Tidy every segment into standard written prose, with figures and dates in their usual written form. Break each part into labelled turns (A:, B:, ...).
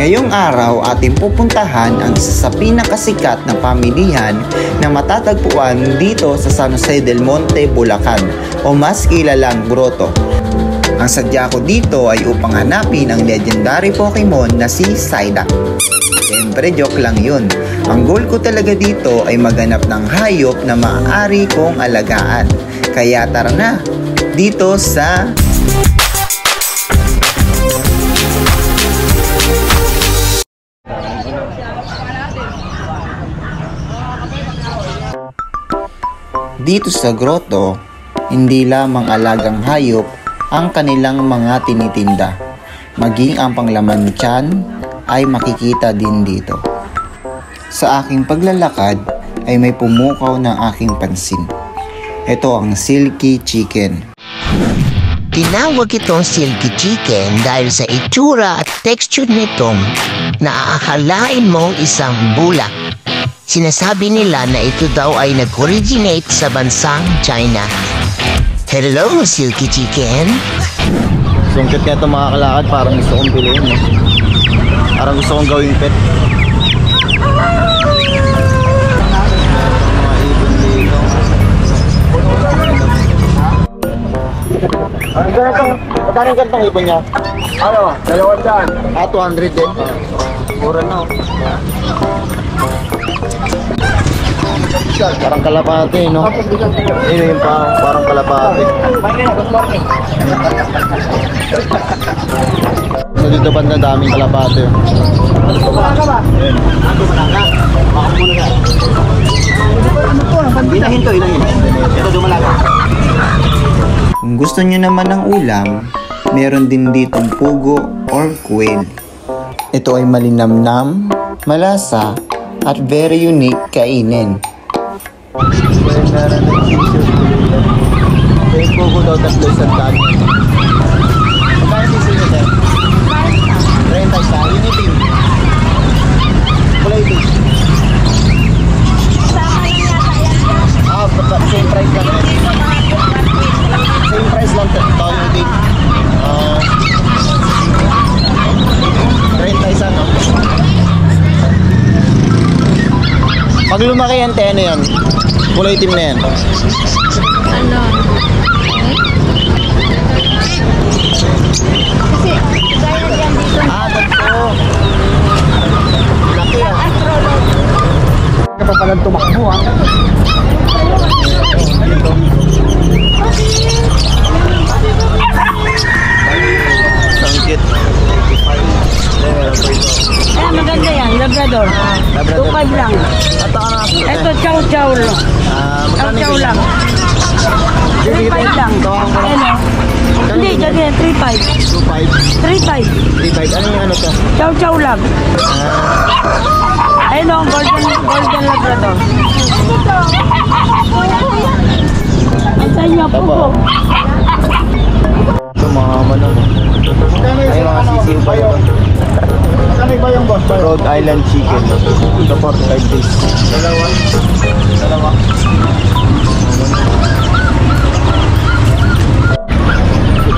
A: Ngayong araw ating pupuntahan ang isa sa pinakasikat na pamilihan na matatagpuan dito sa San Jose del Monte, Bulacan o mas kilalang Grotto. Ang sadya ko dito ay upang hanapin ang legendary Pokemon na si Psyduck. Siyempre joke lang yun. Ang goal ko talaga dito ay maghanap ng hayop na maaari kong alagaan. Kaya tara na dito sa Dito sa grotto, hindi lamang alagang hayop ang kanilang mga tinitinda. Maging ang panglaman tiyan ay makikita din dito. Sa aking paglalakad ay may pumukaw ng aking pansin. Ito ang silky chicken.
B: Tinawag itong silky chicken dahil sa itsura at texture nitong naaakalain mong isang bulak. Sinasabi nila na ito daw ay nag-originate sa bansang China. Hello, silky chicken!
A: Sungkit ka ito makakalakad, parang gusto kong bilhin. Eh. Parang gusto kong gawing pet. Mga ibon dito. Magkano gantong ibon niya?
C: Ano? 200.
A: 200 din. Mura na. Parang kalapate, no? Yun yung parang kalapate. So dito banda daming kalapate.
C: Inahin to, inahin. Ito dumalaga.
A: Kung gusto nyo naman ng ulam, meron din ditong pugo or quail. Ito ay malinamnam, malasa, at very unique kainin. Yung pugo daw 300. Magkano piso nyo, sir? 30 sa uniting. Kulay itim. Same price lang. Same price lang ito uniting. 30 isa, no? Pag lumaki yan, ano yan? Kulay itim na yan.
D: Ano? Kasi gaya yan dito.
A: Tatlo. Laki ah.
C: Ito palang tumakbo ah.
A: Sangkit.
D: Maganda yan, Labrador. 2.5 lang. Ito, chow-chow lang. Chow-chow lang. 3.5 lang. Ano? Hindi, ganyan, 3.5. 3.5.
A: 3.5. Ano yung ano siya?
D: Chow-chow lang. Ayun o, golden Labrador. Ang sa inyo po po.
A: Ito mga manok. Ay mga sisiw pa yun.
C: Ano ba yung boss?
A: Rhode Island chicken. Ito 45 days.
C: Dalawa.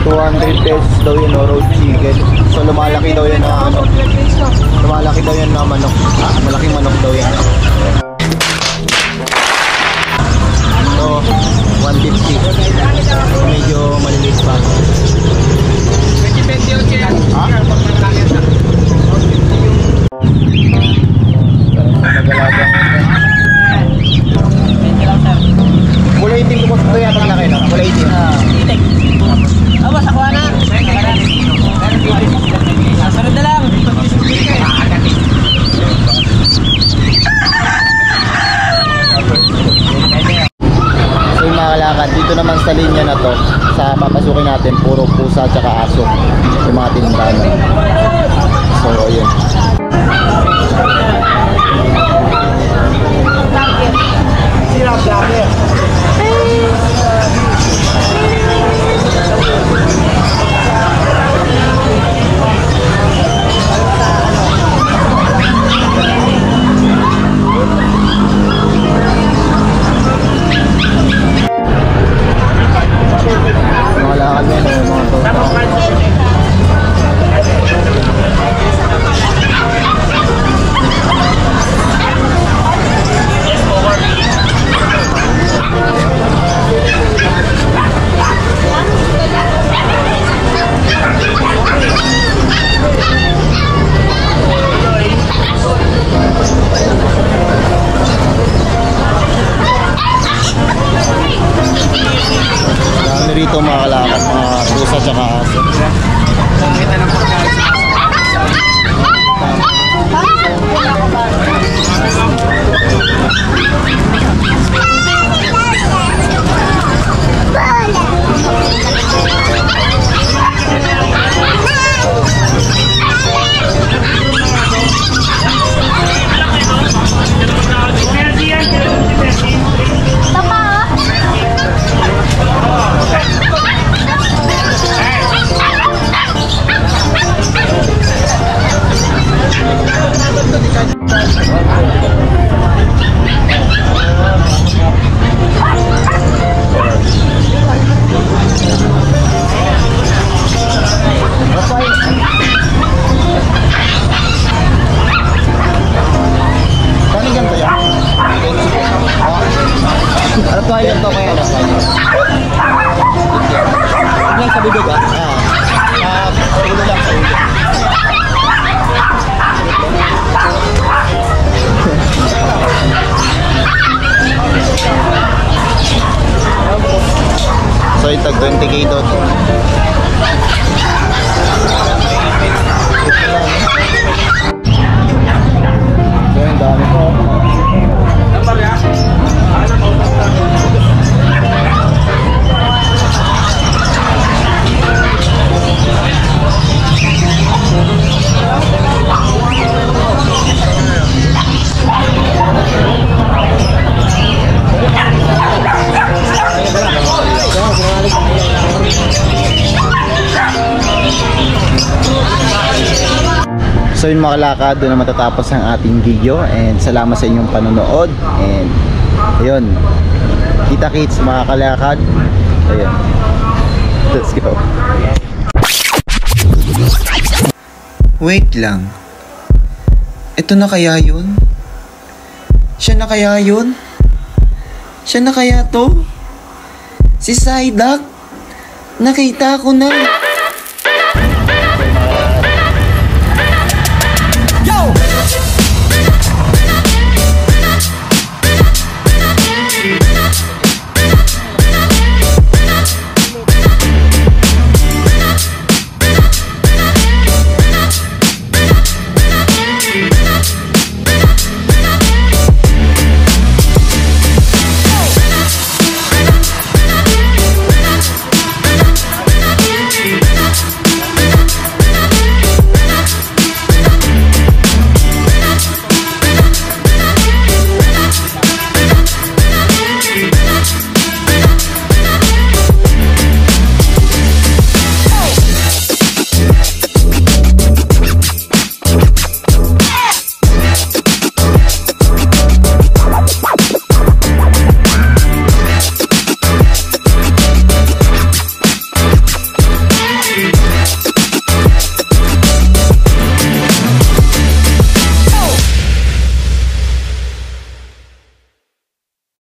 A: 200 pesos daw yun, no, roast chicken. So lumalaki daw yan na ano. Lumalaki daw yan na manok. Malaking manok daw yan. So 150. Medyo maliliit pa. Kulay itim ko ito yata laki, no? Kulay itim.
D: Awas, ako na. Sunod na lang.
A: So yung mga kalakad, dito naman sa linya na to, sa papasukin natin, puro pusa at saka aso. Yung mga tindahan. So yun.
C: Sirap dami.
A: Mga lakad yan, mga to. tag 20k dot. Ang dami po. So yun mga kalakad, doon na matatapos ang ating video and salamat sa inyong panonood and ayun, kita-kits mga kalakad. Ayun, let's go. Wait lang, ito na kaya yun? Siya na kaya yun? Siya na kaya to? Si Psyduck? Nakita ko na.